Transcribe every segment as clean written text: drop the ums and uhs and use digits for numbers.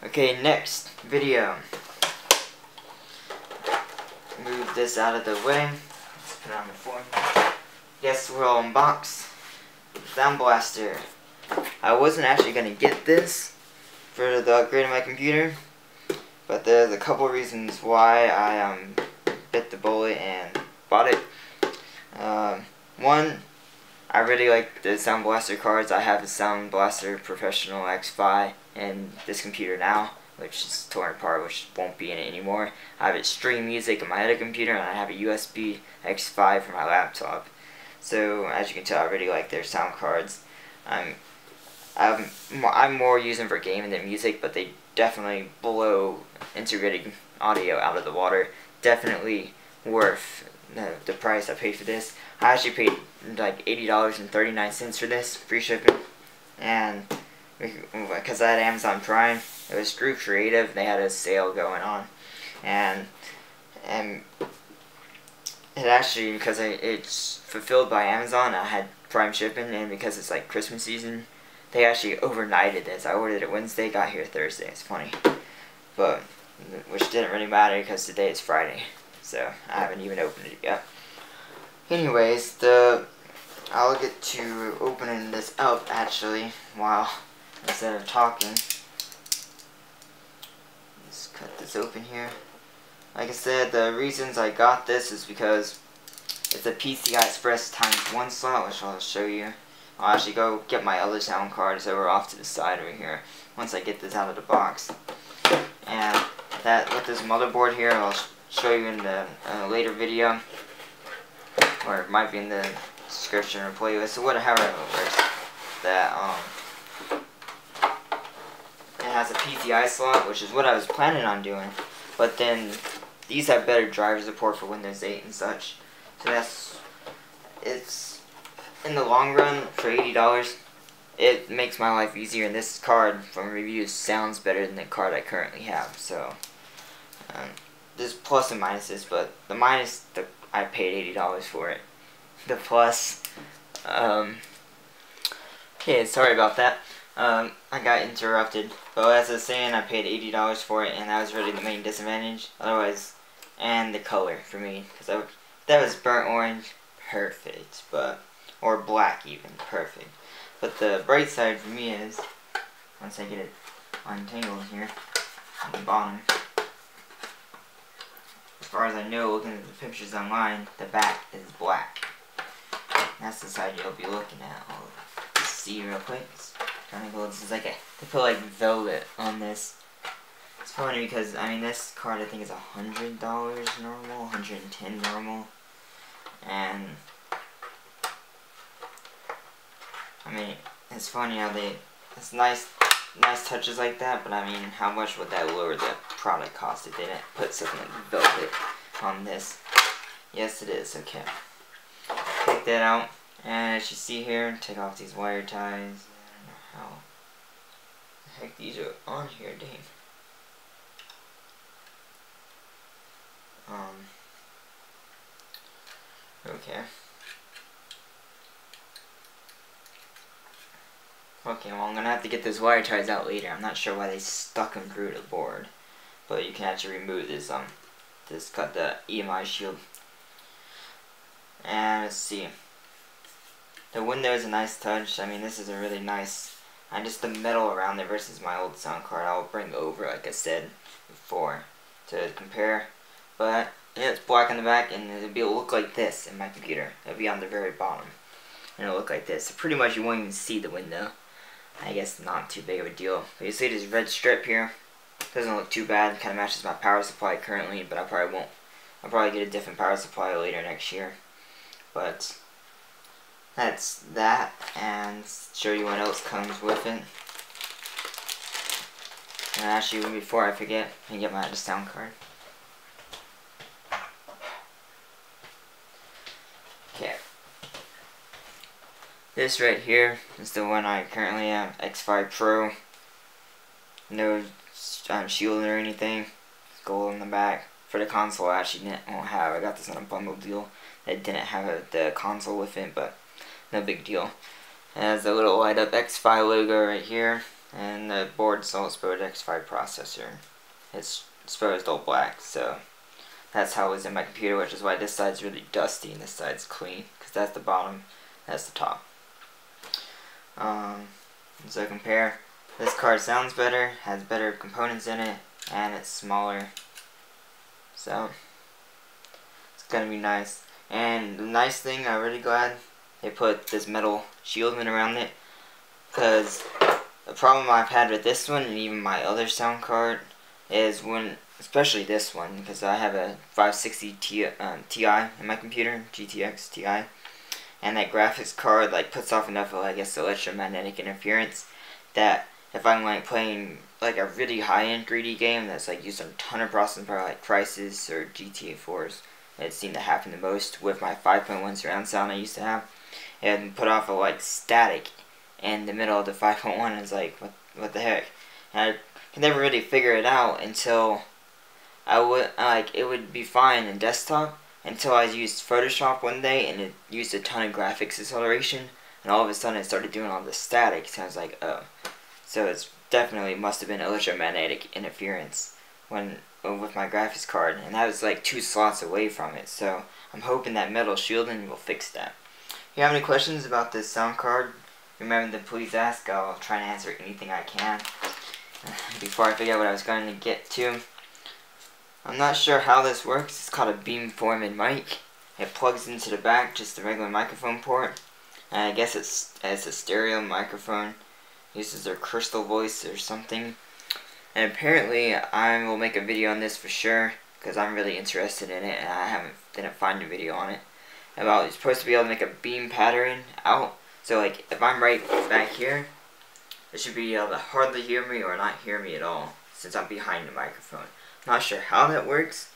Okay, next video. Move this out of the way. Let's put it on the floor. Yes, we'll unbox Sound Blaster. I wasn't actually going to get this for the upgrade of my computer, but there's a couple reasons why I bit the bullet and bought it. One, I really like the Sound Blaster cards. I have the Sound Blaster Professional X5 in this computer now, which is torn apart, which won't be in it anymore. I have it stream music in my other computer, and I have a USB X5 for my laptop. So as you can tell, I really like their sound cards. I'm more using for gaming than music, but they definitely blow integrated audio out of the water. Definitely worth the price I paid for this. I actually paid like $80.39 for this, free shipping, and because I had Amazon Prime, it was Screw Creative. They had a sale going on, and it actually, because it's fulfilled by Amazon, I had Prime shipping, and because it's like Christmas season, they actually overnighted this. I ordered it Wednesday, got here Thursday. It's funny, but which didn't really matter because today is Friday, so I haven't even opened it yet. Anyways, I'll get to opening this up actually while instead of talking. Let's cut this open here. Like I said, the reasons I got this is because it's a PCI Express ×1 slot, which I'll show you. I'll actually go get my other sound cards over off to the side over here once I get this out of the box. And that with this motherboard here, I'll show you in the later video, or it might be in the description or playlist, so whatever it works. That it has a PCI slot, which is what I was planning on doing, but then these have better driver support for Windows 8 and such. So it's in the long run for $80. It makes my life easier, and this card from reviews sounds better than the card I currently have. So there's plus and minuses, but the minus, I paid $80 for it. The plus, okay, sorry about that. I got interrupted, but as I was saying, I paid $80 for it, and that was really the main disadvantage. Otherwise, and the color for me, because that was burnt orange, perfect, or black even, perfect. But the bright side for me is, once I get it untangled here, on the bottom, as far as I know, looking at the pictures online, the back is black. That's the side you'll be looking at. I'll see real quick. It's kind of cool. This is like they put like velvet on this. It's funny because, I mean, this card I think is $100 normal, $110 normal, and I mean, it's funny how it's nice touches like that, but I mean, how much would that lower the product cost if they didn't put something like velvet on this? Yes, it is. Okay. Take that out, and as you see here, take off these wire ties. I don't know how the heck these are on here, dang. Okay. Okay, well, I'm gonna have to get those wire ties out later. I'm not sure why they stuck them through the board, but you can actually remove this got the EMI shield. And let's see. The window is a nice touch. I mean, this is a really nice, and just the metal around it versus my old sound card I'll bring over, like I said before, to compare. But yeah, it's black on the back, and it'll look like this in my computer. It'll be on the very bottom, and it'll look like this. So pretty much you won't even see the window. I guess not too big of a deal. But you see this red strip here? Doesn't look too bad. Kind of matches my power supply currently, but I probably won't. I'll probably get a different power supply later next year. But that's that, and show you what else comes with it. And actually, before I forget, let me get my other sound card. Okay. This right here is the one I currently have, X5 Pro. No shield or anything. Gold on the back. For the console, I actually won't have. I got this on a bundle deal. It didn't have the console with it, but no big deal. It has a little light up X5 logo right here, and the board's all exposed X5 processor. It's exposed all black, so that's how it was in my computer, which is why this side's really dusty and this side's clean, because that's the bottom, that's the top. So compare, this card sounds better, has better components in it, and it's smaller, so it's gonna be nice. And the nice thing, I'm really glad they put this metal shielding around it, because the problem I've had with this one and even my other sound card is when, especially this one, because I have a 560 Ti in my computer, GTX Ti, and that graphics card like puts off enough of, I guess, electromagnetic interference that if I'm like playing like a really high-end 3D game that's like used a ton of processing power, like Crysis or GTA 4s, it seemed to happen the most with my 5.1 surround sound I used to have, and put off a like static in the middle of the 5.1, and it's like what the heck, and I could never really figure it out until it would be fine in desktop until I used Photoshop one day and it used a ton of graphics acceleration, and all of a sudden it started doing all this static, so I was like, oh. So it's definitely must have been electromagnetic interference with my graphics card, and that was like 2 slots away from it, so I'm hoping that metal shielding will fix that. If you have any questions about this sound card, remember to please ask. I'll try to answer anything I can. Before I figure out what I was going to get to, I'm not sure how this works. It's called a beamforming mic. It plugs into the back, just a regular microphone port. And I guess it's a stereo microphone. Uses their crystal voice or something. And apparently I will make a video on this for sure, because I'm really interested in it and I didn't find a video on it. About you're supposed to be able to make a beam pattern out. So like if I'm right back here, it should be able to hardly hear me or not hear me at all, since I'm behind the microphone. Not sure how that works,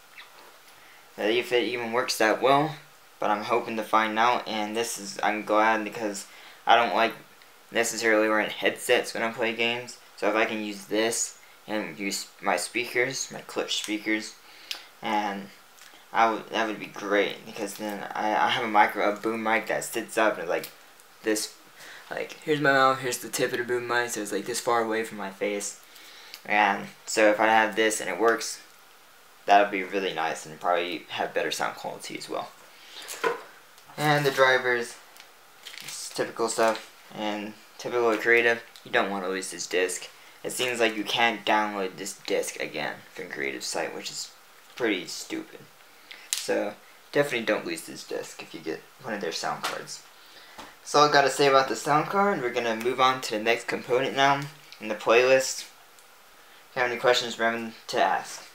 if it even works that well, but I'm hoping to find out. And I'm glad, because I don't like necessarily wearing headsets when I play games. So if I can use this and use my speakers, my Klipsch speakers, and that would be great, because then I have a boom mic that sits up and like this, like here's my mouth, here's the tip of the boom mic, so it's like this far away from my face. And so if I have this and it works, that would be really nice and probably have better sound quality as well. And the drivers, it's typical stuff, and typical Creative, you don't want to lose this disc. It seems like you can't download this disc again from Creative site, which is pretty stupid. So definitely don't lose this disc if you get one of their sound cards. That's all I got to say about the sound card. We're going to move on to the next component now in the playlist. If you have any questions, remember to ask.